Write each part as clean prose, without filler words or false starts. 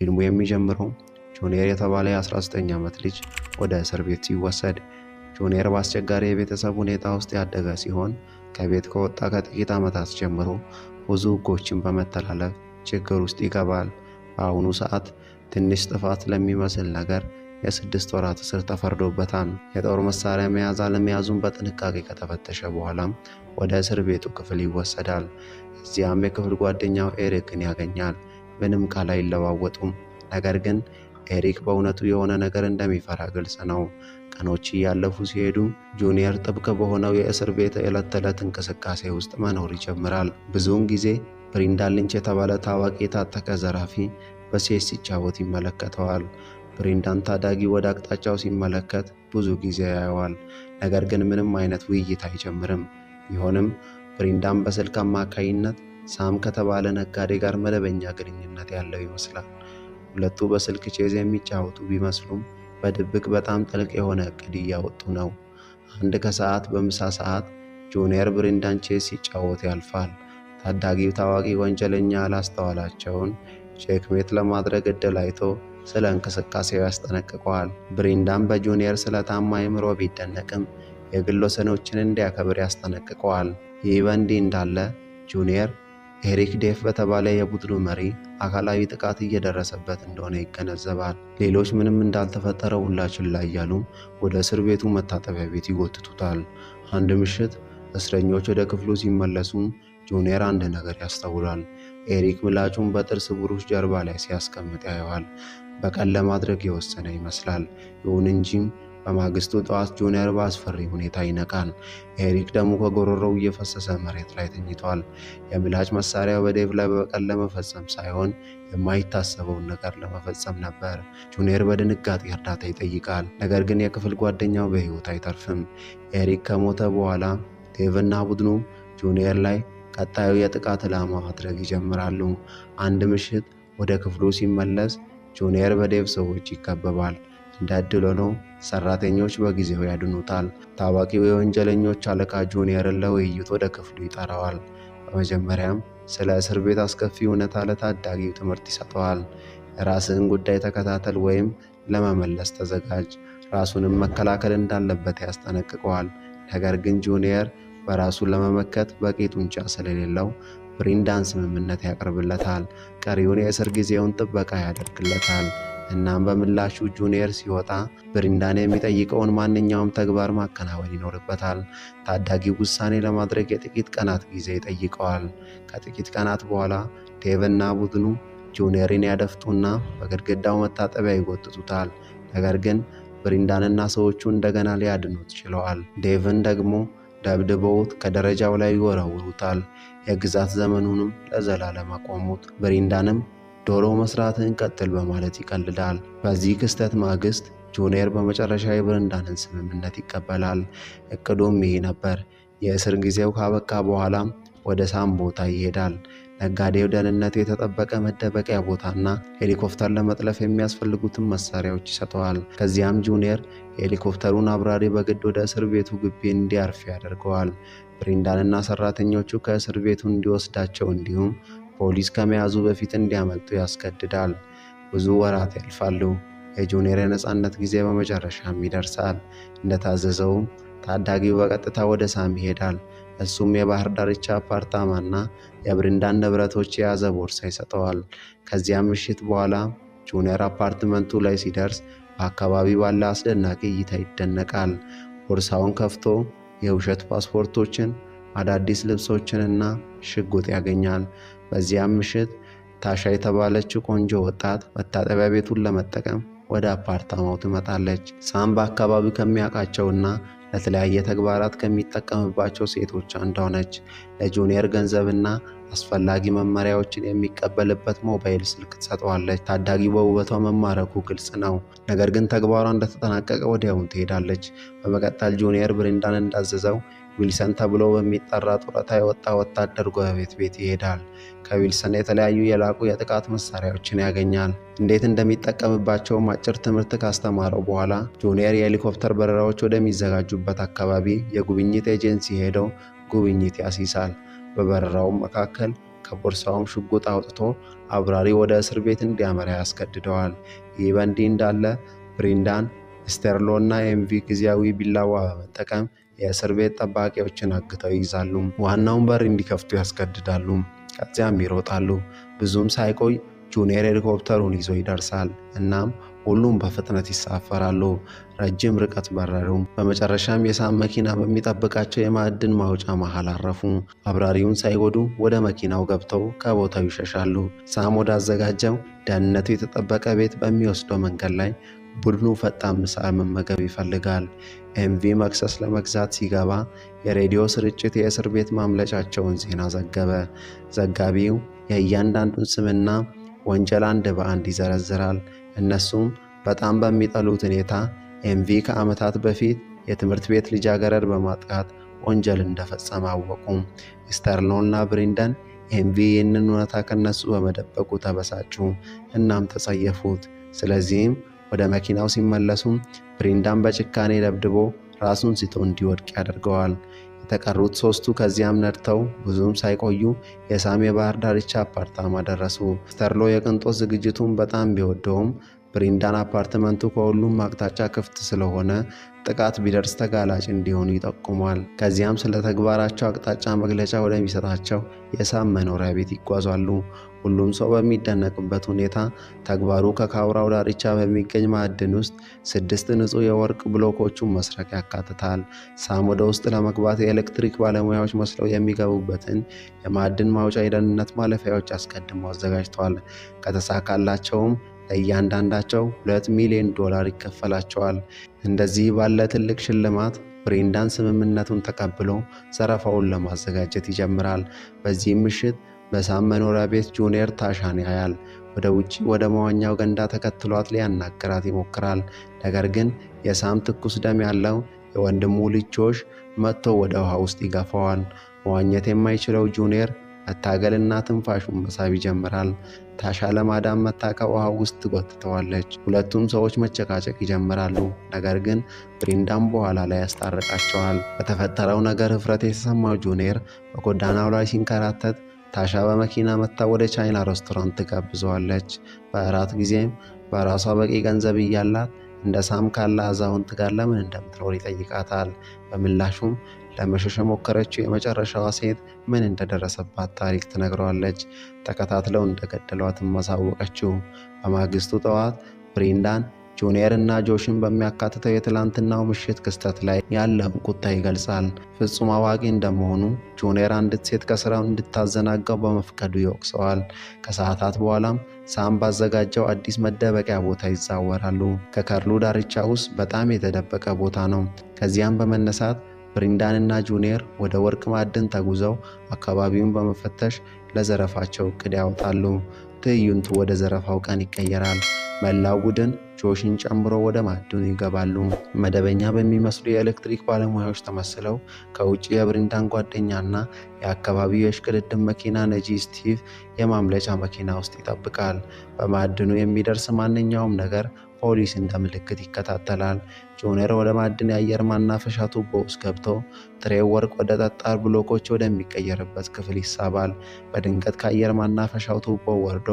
ፊልሙ የሚጀምረው ጁኒየር የተባለ የ19 ዓመት ልጅ ወደ እስር ቤት ሲወሰድ። ጁኒየር በአስቸጋሪ የቤተሰብ ሁኔታ ውስጥ ያደገ ሲሆን ከቤት ከወጣ ከጥቂት ዓመታት ጀምሮ ብዙ ሕጎችን በመተላለፍ ችግር ውስጥ ይገባል። በአሁኑ ሰዓት ትንሽ ጥፋት ለሚመስል ነገር የ6 ወራት እስር ተፈርዶበታል። የጦር መሳሪያ መያዝ አለመያዙን በጥንቃቄ ከተፈተሸ በኋላም ወደ እስር ቤቱ ክፍል ይወሰዳል። እዚያም የክፍል ጓደኛው ኤሪክን ያገኛል። ምንም ቃል አይለዋወጡም። ነገር ግን ኤሪክ በእውነቱ የሆነ ነገር እንደሚፈራ ግልጽ ነው። ቀኖች እያለፉ ሲሄዱ ጁኒየር ጥብቅ በሆነው የእስር ቤት የዕለት ተዕለት እንቅስቃሴ ውስጥ መኖር ይጀምራል። ብዙውን ጊዜ ብሪንዳን ሊንች የተባለ ታዋቂ የታጠቀ ዘራፊ በሴት ሲጫወት ይመለከተዋል። ብሪንዳን ታዳጊ ወደ አቅጣጫው ሲመለከት ብዙ ጊዜ ያየዋል። ነገር ግን ምንም አይነት ውይይት አይጀምርም። ቢሆንም ብሪንዳን በስልክ አማካይነት ሳም ከተባለ ነጋዴ ጋር መደበኛ ግንኙነት ያለው ይመስላል። ሁለቱ በስልክ ቼዝ የሚጫወቱ ቢመስሉም በድብቅ በጣም ጥልቅ የሆነ እቅድ እያወጡ ነው። አንድ ከሰዓት በምሳ ሰዓት ጁኒየር ብሪንዳን ቼዝ ሲጫወት ያልፋል። ታዳጊው ታዋቂ ወንጀለኛ ያላስተዋላቸውን ቼክሜት ለማድረግ ዕድል አይቶ ስለ እንቅስቃሴው ያስጠነቅቀዋል። ብሪንዳን በጁኒየር ስለታማ አእምሮ ቢደነቅም የግል ወሰኖችን እንዲያከብር ያስጠነቅቀዋል። ይህ በእንዲህ እንዳለ ጁኒየር ኤሪክ ዴፍ በተባለ የቡድኑ መሪ አካላዊ ጥቃት እየደረሰበት እንደሆነ ይገነዘባል። ሌሎች ምንም እንዳልተፈጠረ ሁላ ችላ እያሉ ወደ እስር ቤቱ መታጠቢያ ቤት ይጎትቱታል። አንድ ምሽት እስረኞች ወደ ክፍሉ ሲመለሱ ጁኒየር አንድ ነገር ያስተውላል። ኤሪክ ምላጩን በጥርስ ብሩሽ ጀርባ ላይ ሲያስቀምጥ ያየዋል። በቀል ለማድረግ የወሰነ ይመስላል። ይሁን እንጂ በማግስቱ ጠዋት ጁኒየር በአስፈሪ ሁኔታ ይነቃል። ኤሪክ ደግሞ ከጎሮሮው እየፈሰሰ መሬት ላይ ተኝቷል። የምላጭ መሳሪያው በዴቭ ላይ በቀል ለመፈጸም ሳይሆን የማይታሰበውን ነገር ለመፈጸም ነበር። ጁኒየር በድንጋጤ እርዳታ ይጠይቃል። ነገር ግን የክፍል ጓደኛው በሕይወት አይተርፍም። ኤሪክ ከሞተ በኋላ ዴቭና ቡድኑ ጁኒየር ላይ ቀጣዩ የጥቃት ዕላማ ማድረግ ይጀምራሉ። አንድ ምሽት ወደ ክፍሉ ሲመለስ ጁኒየር በዴቭ ሰዎች ይከበባል። እንደ ዕድል ሆኖ ሰራተኞች በጊዜው ያድኑታል። ታዋቂው የወንጀለኞች አለቃ ጁኒየርን ለውይይት ወደ ክፍሉ ይጠራዋል። በመጀመሪያም ስለ እስር ቤት አስከፊ እውነታ ለታዳጊው ትምህርት ይሰጠዋል። የራስህን ጉዳይ ተከታተል ወይም ለመመለስ ተዘጋጅ፣ ራሱንም መከላከል እንዳለበት ያስጠነቅቀዋል። ነገር ግን ጁኒየር በራሱ ለመመከት በቂ ጡንቻ ስለሌለው ብሪንዳን ስምምነት ያቀርብለታል። ቀሪውን የእስር ጊዜውን ጥበቃ ያደርግለታል። እናም በምላሹ ጁኒየር ሲወጣ ብሪንዳን የሚጠይቀውን ማንኛውም ተግባር ማከናወን ይኖርበታል። ታዳጊው ውሳኔ ለማድረግ የጥቂት ቀናት ጊዜ ይጠይቀዋል። ከጥቂት ቀናት በኋላ ዴቭና ቡድኑ ጁኒየርን ያደፍጡና በግድግዳው መታጠቢያ ይጎትቱታል። ነገር ግን ብሪንዳንና ሰዎቹ እንደገና ሊያድኑት ችለዋል። ዴቭን ደግሞ ደብድበውት ከደረጃው ላይ ይወረውሩታል። የግዛት ዘመኑንም ለዘላለም አቆሙት። ብሪንዳንም ዶሮ መስራትን ቀጥል በማለት ይቀልዳል። በዚህ ክስተት ማግስት ጁኒየር በመጨረሻ የብሪንዳንን ስምምነት ይቀበላል። እቅዱም ይህ ነበር። የእስር ጊዜው ካበቃ በኋላ ወደ ሳም ቦታ ይሄዳል። ነጋዴው ደህንነቱ የተጠበቀ መደበቂያ ቦታና ሄሊኮፕተር ለመጥለፍ የሚያስፈልጉትን መሳሪያዎች ይሰጠዋል። ከዚያም ጁኒየር የሄሊኮፕተሩን አብራሪ በግድ ወደ እስር ቤቱ ግቢ እንዲያርፍ ያደርገዋል። ብሪንዳንና ሰራተኞቹ ከእስር ቤቱ እንዲወስዳቸው እንዲሁም ፖሊስ ከመያዙ በፊት እንዲያመልጡ ያስገድዳል። ብዙ ወራት ያልፋሉ። የጁኒየር የነጻነት ጊዜ በመጨረሻም ይደርሳል። እንደታዘዘውም ታዳጊው በቀጥታ ወደ ሳም ይሄዳል። እሱም የባህር ዳርቻ አፓርታማና የብሪንዳን ንብረቶች የያዘ ቦርሳ ይሰጠዋል። ከዚያም ምሽት በኋላ ጁኒየር አፓርትመንቱ ላይ ሲደርስ በአካባቢው ባለ አስደናቂ እይታ ይደነቃል። ቦርሳውን ከፍቶ የውሸት ፓስፖርቶችን፣ አዳዲስ ልብሶችንና ሽጉጥ ያገኛል። በዚያም ምሽት ታሻ የተባለችው ቆንጆ ወጣት መታጠቢያ ቤቱን ለመጠቀም ወደ አፓርታማው ትመጣለች። ሳም በአካባቢው ከሚያውቃቸውና ለተለያየ ተግባራት ከሚጠቀምባቸው ሴቶች አንዷ ነች። ለጁኒየር ገንዘብና አስፈላጊ መመሪያዎችን የሚቀበልበት ሞባይል ስልክ ትሰጠዋለች። ታዳጊው በውበቷ መማረኩ ግልጽ ነው። ነገር ግን ተግባሯ እንደተጠናቀቀ ወዲያውኑ ትሄዳለች። በመቀጠል ጁኒየር ብሪንዳን እንዳዘዘው ዊልሰን ተብሎ በሚጠራ ጡረታ የወጣ ወታደር ጎረቤት ቤት ይሄዳል። ከዊልሰን የተለያዩ የላቁ የጥቃት መሳሪያዎችን ያገኛል። እንዴት እንደሚጠቀምባቸውም አጭር ትምህርት ካስተማረው በኋላ ጁኒየር የሄሊኮፕተር በረራዎች ወደሚዘጋጁበት አካባቢ የጉብኝት ኤጀንሲ ሄደው ጉብኝት ያስይዛል። በበረራውም መካከል ከቦርሳውም ሽጉጥ አውጥቶ አብራሪ ወደ እስር ቤት እንዲያመራ ያስገድደዋል። ይህ በእንዲህ እንዳለ ብሬንዳን፣ ስተርሎ እና ኤምቪ ጊዜያዊ ቢላዋ በመጠቀም የእስር ቤት ጠባቂዎችን አግተው ይይዛሉ። ዋናውን በር እንዲከፍቱ ያስገድዳሉ። ከዚያም ይሮጣሉ። ብዙም ሳይቆይ ጁኒየር ሄሊኮፕተሩን ይዞ ይደርሳል። እናም ሁሉም በፍጥነት ይሳፈራሉ። ረጅም ርቀት በረሩ። በመጨረሻም የሳም መኪና በሚጠብቃቸው የማዕድን ማውጫ መሃል አረፉ። አብራሪውን ሳይጎዱ ወደ መኪናው ገብተው ከቦታው ይሸሻሉ። ሳም ወደ አዘጋጀው ደህንነቱ የተጠበቀ ቤት በሚወስደው መንገድ ላይ ቡድኑ ፈጣን ምሳ መመገብ ይፈልጋል። ኤምቪ መክሰስ ለመግዛት ሲገባ የሬዲዮ ስርጭት የእስር ቤት ማምለጫቸውን ዜና ዘገበ። ዘጋቢው የእያንዳንዱን ስምና ወንጀል አንድ በአንድ ይዘረዝራል። እነሱም በጣም በሚጠሉት ሁኔታ ኤምቪ ከዓመታት በፊት የትምህርት ቤት ልጃገረድ በማጥቃት ወንጀል እንደፈጸመ አወቁ። ስተርሎና ብሬንዳን ኤምቪ ይህንን እውነታ ከነሱ በመደበቁ ተበሳጩ፣ እናም ተጸየፉት። ስለዚህም ወደ መኪናው ሲመለሱ ብሬንዳን በጭካኔ ደብድቦ ራሱን ስቶ እንዲወድቅ ያደርገዋል። የተቀሩት ሦስቱ ከዚያም ነድተው ብዙም ሳይቆዩ የሳም የባህር ዳርቻ አፓርታማ ደረሱ። ስተርሎ የቅንጦት ዝግጅቱን በጣም ቢወደውም ብሬንዳን አፓርትመንቱ ከሁሉም አቅጣጫ ክፍት ስለሆነ ጥቃት ቢደርስ ተጋላጭ እንዲሆኑ ይጠቁማል። ከዚያም ስለ ተግባራቸው አቅጣጫ መግለጫ ወደሚሰጣቸው የሳም መኖሪያ ቤት ይጓዛሉ። ሁሉም ሰው በሚደነቅበት ሁኔታ ተግባሩ ከካውራው ዳርቻ በሚገኝ ማዕድን ውስጥ 6 ንጹህ የወርቅ ብሎኮቹን መስረቅ ያካትታል። ሳም ወደ ውስጥ ለመግባት የኤሌክትሪክ ባለሙያዎች መስለው የሚገቡበትን የማዕድን ማውጫ የደህንነት ማለፊያዎች አስቀድሞ አዘጋጅቷል። ከተሳካላቸውም ለእያንዳንዳቸው $2 ሚሊዮን ይከፈላቸዋል። እንደዚህ ባለ ትልቅ ሽልማት ብሬንዳን ስምምነቱን ተቀብሎ ዘረፋውን ለማዘጋጀት ይጀምራል። በዚህም ምሽት በሳም መኖሪያ ቤት ጁኒየር ታሻን ያያል። ወደ ውጪ ወደ መዋኛው ገንዳ ተከትሏት ሊያናገራት ይሞክራል። ነገር ግን የሳም ትኩስ ደም ያለው የወንድሙ ልጅ ጆሽ መጥቶ ወደ ውሃ ውስጥ ይገፋዋል። መዋኘት የማይችለው ጁኒየር መታገልና ትንፋሹን መሳብ ይጀምራል። ታሻ ለማዳን መታ ከውሃ ውስጥ ትጎትተዋለች። ሁለቱም ሰዎች መጨቃጨቅ ይጀምራሉ። ነገር ግን ብሬንዳን በኋላ ላይ ያስታርቃቸዋል። በተፈጠረው ነገር እፍረት የተሰማው ጁኒየር በጎዳናው ላይ ሲንከራተት ታሻ በመኪና መታ ወደ ቻይና ሬስቶራንት ትጋብዘዋለች። በእራት ጊዜም በራሷ በቂ ገንዘብ እያላት እንደ ሳም ካለ አዛውንት ጋር ለምን እንደምትኖር ይጠይቃታል። በምላሹም ለመሸሽ የሞከረችው የመጨረሻዋ ሴት ምን እንደደረሰባት ታሪክ ትነግረዋለች። ተከታትለው እንደገደሏትም ማሳወቀችው። በማግስቱ ጠዋት ብሬንዳን ጁኒየር እና ጆሽን በሚያካትተው የትላንትናው ምሽት ክስተት ላይ ያለውን ቁጣ ይገልጻል። ፍጹም አዋቂ እንደመሆኑ ጁኒየር አንዲት ሴት ከስራው እንድታዘናጋው በመፍቀዱ ይወቅሰዋል። ከሰዓታት በኋላም ሳም ባዘጋጀው አዲስ መደበቂያ ቦታ ይዛወራሉ። ከከርሉ ዳርቻ ውስጥ በጣም የተደበቀ ቦታ ነው። ከዚያም በመነሳት ብሬንዳን እና ጁኒየር ወደ ወርቅ ማዕድን ተጉዘው አካባቢውን በመፈተሽ ለዘረፋቸው እቅድ ያወጣሉ። ትዕይንቱ ወደ ዘረፋው ቀን ይቀየራል። መላው ቡድን ጆሽን ጨምሮ ወደ ማዕድኑ ይገባሉ። መደበኛ በሚመስሉ የኤሌክትሪክ ባለሙያዎች ተመስለው ከውጭ የብሬንዳን ጓደኛና የአካባቢው የሽቅድድም መኪና ነጂ ስቲቭ የማምለጫ መኪና ውስጥ ይጠብቃል። በማዕድኑ የሚደርስ ማንኛውም ነገር ፖሊስ እንደ ምልክት ይከታተላል። ጁኒየር ወደ ማዕድን የአየር ማናፈሻ ቱቦ ውስጥ ገብቶ ጥሬው ወርቅ ወደ ጠጣር ብሎኮች ወደሚቀየርበት ክፍል ይሳባል። በድንገት ከአየር ማናፈሻው ቱቦ ወርዶ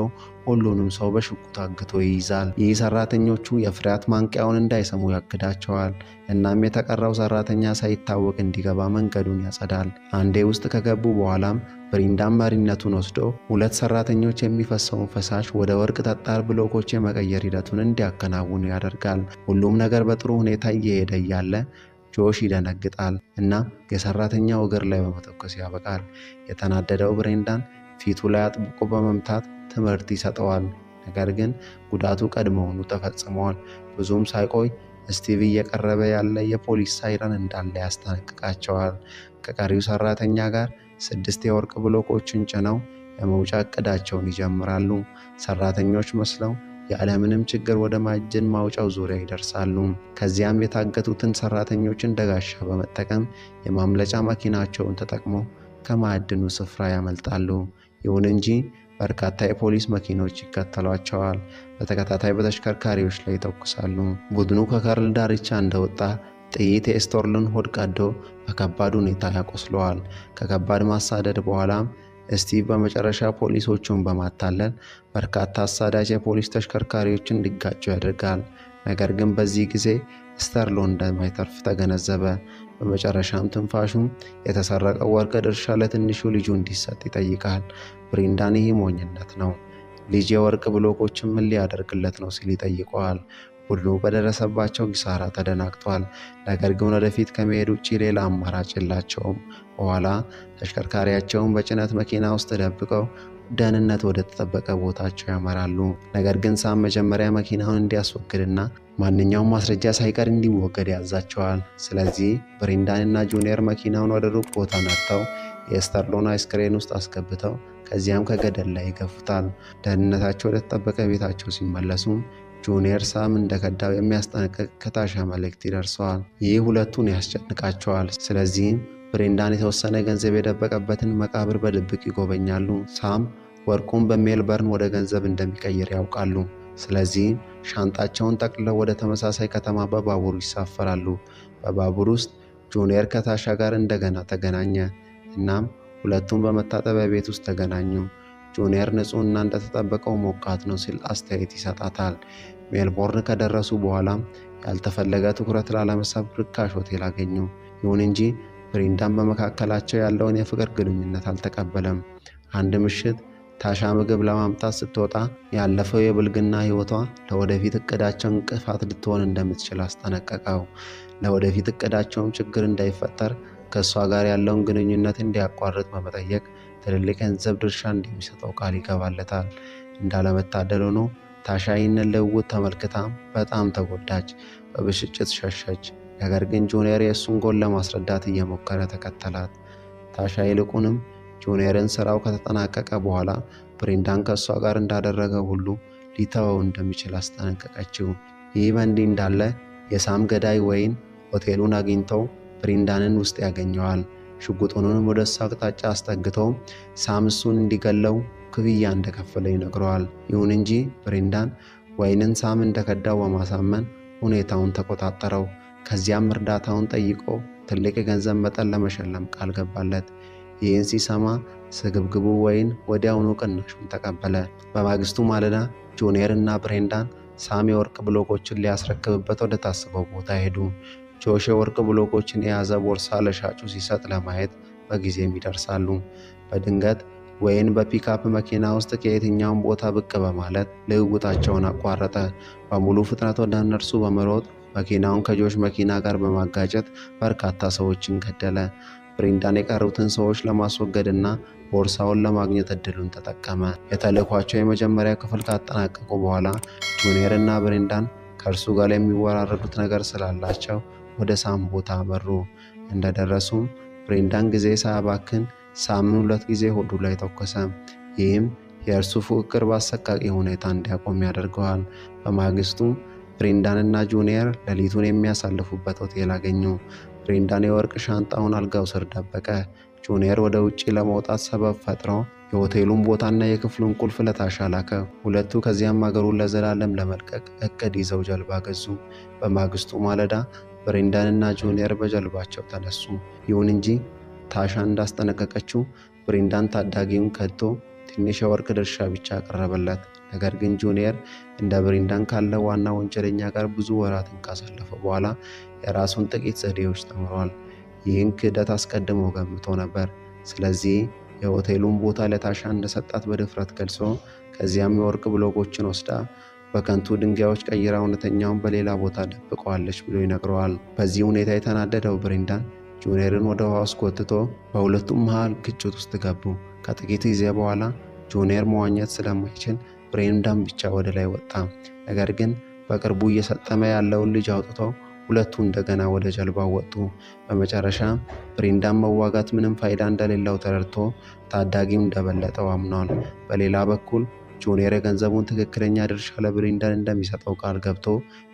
ሁሉንም ሰው በሽጉጥ አግቶ ይይዛል። ይህ ሰራተኞቹ የፍርሃት ማንቂያውን እንዳይሰሙ ያግዳቸዋል። እናም የተቀረው ሰራተኛ ሳይታወቅ እንዲገባ መንገዱን ያጸዳል። አንዴ ውስጥ ከገቡ በኋላም ብሬንዳን መሪነቱን ወስዶ 2 ሰራተኞች የሚፈሰውን ፈሳሽ ወደ ወርቅ ጠጣር ብሎኮች የመቀየር ሂደቱን እንዲያከናውኑ ያደርጋል። ሁሉም ነገር በጥሩ ሁኔታ እየሄደ እያለ ጆሽ ይደነግጣል እና የሰራተኛው እግር ላይ በመተኮስ ያበቃል። የተናደደው ብሬንዳን ፊቱ ላይ አጥብቆ በመምታት ትምህርት ይሰጠዋል። ነገር ግን ጉዳቱ ቀድሞውኑ ተፈጽሟል። ብዙም ሳይቆይ ስቲቭ እየቀረበ ያለ የፖሊስ ሳይረን እንዳለ ያስጠነቅቃቸዋል። ከቀሪው ሰራተኛ ጋር 6 የወርቅ ብሎኮችን ጭነው የመውጫ እቅዳቸውን ይጀምራሉ። ሰራተኞች መስለው ያለምንም ችግር ወደ ማዕድን ማውጫው ዙሪያ ይደርሳሉ። ከዚያም የታገቱትን ሰራተኞች እንደ ጋሻ በመጠቀም የማምለጫ መኪናቸውን ተጠቅመው ከማዕድኑ ስፍራ ያመልጣሉ። ይሁን እንጂ በርካታ የፖሊስ መኪኖች ይከተሏቸዋል። በተከታታይ በተሽከርካሪዎች ላይ ይተኩሳሉ። ቡድኑ ከከርል ዳርቻ እንደወጣ ጥይት የስቶርልን ሆድ ቀዶ በከባድ ሁኔታ ያቆስለዋል። ከከባድ ማሳደድ በኋላም ስቲቭ በመጨረሻ ፖሊሶቹን በማታለል በርካታ አሳዳጅ የፖሊስ ተሽከርካሪዎችን እንዲጋጩ ያደርጋል። ነገር ግን በዚህ ጊዜ ስተርሎ እንደማይተርፍ ተገነዘበ። በመጨረሻም ትንፋሹም የተሰረቀው ወርቅ ድርሻ ለትንሹ ልጁ እንዲሰጥ ይጠይቃል። ብሬንዳን ይህ ሞኝነት ነው፣ ልጅ የወርቅ ብሎኮችን ምን ሊያደርግለት ነው ሲል ይጠይቀዋል። ሁሉ በደረሰባቸው ኪሳራ ተደናግጧል። ነገር ግን ወደፊት ከመሄድ ውጪ ሌላ አማራጭ የላቸውም። በኋላ ተሽከርካሪያቸውን በጭነት መኪና ውስጥ ደብቀው ደህንነት ወደ ተጠበቀ ቦታቸው ያመራሉ። ነገር ግን ሳም መጀመሪያ መኪናውን እንዲያስወግድና ማንኛውም ማስረጃ ሳይቀር እንዲወገድ ያዛቸዋል። ስለዚህ ብሬንዳንና ጁኒየር መኪናውን ወደ ሩቅ ቦታ ነድተው የስተርሎን አይስክሬን ውስጥ አስገብተው ከዚያም ከገደል ላይ ይገፉታል። ደህንነታቸው ወደ ተጠበቀ ቤታቸው ሲመለሱም ጁኒየር ሳም እንደከዳው የሚያስጠነቅቅ ከታሻ መልእክት ይደርሰዋል። ይህ ሁለቱን ያስጨንቃቸዋል። ስለዚህም ብሬንዳን የተወሰነ ገንዘብ የደበቀበትን መቃብር በድብቅ ይጎበኛሉ። ሳም ወርቁን በሜልበርን ወደ ገንዘብ እንደሚቀይር ያውቃሉ። ስለዚህም ሻንጣቸውን ጠቅልለው ወደ ተመሳሳይ ከተማ በባቡር ይሳፈራሉ። በባቡር ውስጥ ጁኒየር ከታሻ ጋር እንደገና ተገናኘ። እናም ሁለቱም በመታጠቢያ ቤት ውስጥ ተገናኙ። ጁኒየር ንጹህና እንደተጠበቀው ሞቃት ነው ሲል አስተያየት ይሰጣታል። ሜልቦርን ከደረሱ በኋላም ያልተፈለገ ትኩረት ላለመሳብ ርካሽ ሆቴል አገኙ። ይሁን እንጂ ብሬንዳን በመካከላቸው ያለውን የፍቅር ግንኙነት አልተቀበለም። አንድ ምሽት ታሻ ምግብ ለማምጣት ስትወጣ ያለፈው የብልግና ሕይወቷ ለወደፊት እቅዳቸው እንቅፋት ልትሆን እንደምትችል አስጠነቀቀው። ለወደፊት እቅዳቸውም ችግር እንዳይፈጠር ከእሷ ጋር ያለውን ግንኙነት እንዲያቋርጥ በመጠየቅ ትልልቅ የገንዘብ ድርሻ እንደሚሰጠው ቃል ይገባለታል። እንዳለመታደል ሆኖ ታሻ ይህንን ልውውጥ ተመልክታ በጣም ተጎዳች፣ በብስጭት ሸሸች። ነገር ግን ጁኒየር የእሱን ጎል ለማስረዳት እየሞከረ ተከተላት። ታሻ ይልቁንም ጁኒየርን ስራው ከተጠናቀቀ በኋላ ብሬንዳን ከእሷ ጋር እንዳደረገ ሁሉ ሊተወው እንደሚችል አስጠነቀቀችው። ይህ በእንዲህ እንዳለ የሳም ገዳይ ወይን ሆቴሉን አግኝተው ብሬንዳንን ውስጥ ያገኘዋል። ሽጉጡንም ወደ እሱ አቅጣጫ አስጠግቶ ሳም እሱን እንዲገለው ክፍያ እንደከፈለ ይነግረዋል። ይሁን እንጂ ብሬንዳን ወይንን ሳም እንደከዳው በማሳመን ሁኔታውን ተቆጣጠረው። ከዚያም እርዳታውን ጠይቆ ትልቅ የገንዘብ መጠን ለመሸለም ቃል ገባለት። ይህን ሲሰማ ስግብግቡ ወይን ወዲያውኑ ቅናሹን ተቀበለ። በማግስቱ ማለዳ ጁኒየር እና ብሬንዳን ሳም የወርቅ ብሎኮችን ሊያስረክብበት ወደ ታሰበው ቦታ ሄዱ። ጆሽ የወርቅ ብሎኮችን የያዘ ቦርሳ ለሻጩ ሲሰጥ ለማየት በጊዜም ይደርሳሉ። በድንገት ወይን በፒካፕ መኪና ውስጥ ከየትኛውም ቦታ ብቅ በማለት ልውውጣቸውን አቋረጠ። በሙሉ ፍጥነት ወደ እነርሱ በመሮጥ መኪናውን ከጆሽ መኪና ጋር በማጋጨት በርካታ ሰዎችን ገደለ። ብሬንዳን የቀሩትን ሰዎች ለማስወገድና ቦርሳውን ለማግኘት እድሉን ተጠቀመ። የተልዕኳቸው የመጀመሪያ ክፍል ካጠናቀቁ በኋላ ጁኒየር እና ብሬንዳን ከእርሱ ጋር የሚወራረዱት ነገር ስላላቸው ወደ ሳም ቦታ አመሩ። እንደደረሱም ብሬንዳን ጊዜ ሳያባክን ሳምን 2 ጊዜ ሆዱ ላይ ተኮሰ። ይህም የእርሱ ፉክክር በአሰቃቂ ሁኔታ እንዲያቆም ያደርገዋል። በማግስቱ ብሬንዳን እና ጁኒየር ሌሊቱን የሚያሳልፉበት ሆቴል አገኙ። ብሬንዳን የወርቅ ሻንጣውን አልጋው ስር ደበቀ። ጁኒየር ወደ ውጪ ለመውጣት ሰበብ ፈጥሮ የሆቴሉን ቦታና የክፍሉን ቁልፍ ለታሻ ላከ። ሁለቱ ከዚያም አገሩን ለዘላለም ለመልቀቅ እቅድ ይዘው ጀልባ ገዙ። በማግስቱ ማለዳ ብሬንዳን እና ጁኒየር በጀልባቸው ተነሱ። ይሁን እንጂ ታሻ እንዳስጠነቀቀችው ብሬንዳን ታዳጊውን ከድቶ ትንሽ የወርቅ ድርሻ ብቻ አቀረበለት። ነገር ግን ጁኒየር እንደ ብሬንዳን ካለ ዋና ወንጀለኛ ጋር ብዙ ወራትን ካሳለፈ በኋላ የራሱን ጥቂት ዘዴዎች ተምሯል። ይህን ክህደት አስቀድሞ ገምቶ ነበር። ስለዚህ የሆቴሉን ቦታ ለታሻ እንደሰጣት በድፍረት ገልጾ ከዚያም የወርቅ ብሎኮችን ወስዳ በከንቱ ድንጋዮች ቀይራ እውነተኛውን በሌላ ቦታ ደብቀዋለች ብሎ ይነግረዋል። በዚህ ሁኔታ የተናደደው ብሬንዳን ጁኒየርን ወደ ውሃ ውስጥ ጎትቶ በሁለቱም መሃል ግጭት ውስጥ ገቡ። ከጥቂት ጊዜ በኋላ ጁኒየር መዋኘት ስለማይችል ብሬንዳን ብቻ ወደ ላይ ወጣ። ነገር ግን በቅርቡ እየሰጠመ ያለውን ልጅ አውጥቶ ሁለቱ እንደገና ወደ ጀልባው ወጡ። በመጨረሻ ብሬንዳን መዋጋት ምንም ፋይዳ እንደሌለው ተረድቶ ታዳጊው እንደበለጠው አምኗል። በሌላ በኩል ጁኒየር የገንዘቡን ትክክለኛ ድርሻ ለብሬንዳን እንደሚሰጠው ቃል ገብቶ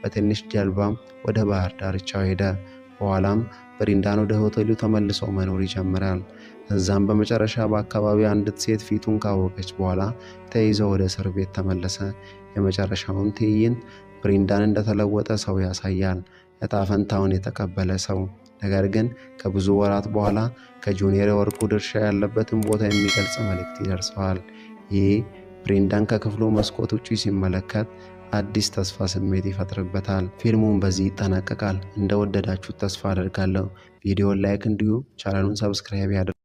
በትንሽ ጀልባም ወደ ባህር ዳርቻው ሄደ። በኋላም ብሬንዳን ወደ ሆቴሉ ተመልሶ መኖር ይጀምራል። እዛም በመጨረሻ በአካባቢው አንዲት ሴት ፊቱን ካወቀች በኋላ ተይዞ ወደ እስር ቤት ተመለሰ። የመጨረሻውን ትዕይንት ብሬንዳን እንደተለወጠ ሰው ያሳያል። ዕጣ ፈንታውን የተቀበለ ሰው። ነገር ግን ከብዙ ወራት በኋላ ከጁኒየር የወርቁ ድርሻ ያለበትን ቦታ የሚገልጽ መልእክት ይደርሰዋል። ይህ ብሬንዳን ከክፍሉ መስኮት ውጪ ሲመለከት አዲስ ተስፋ ስሜት ይፈጥርበታል። ፊልሙን በዚህ ይጠናቀቃል። እንደወደዳችሁት ተስፋ አደርጋለሁ። ቪዲዮን ላይክ እንዲሁም ቻናሉን ሰብስክራይብ ያድርጉ።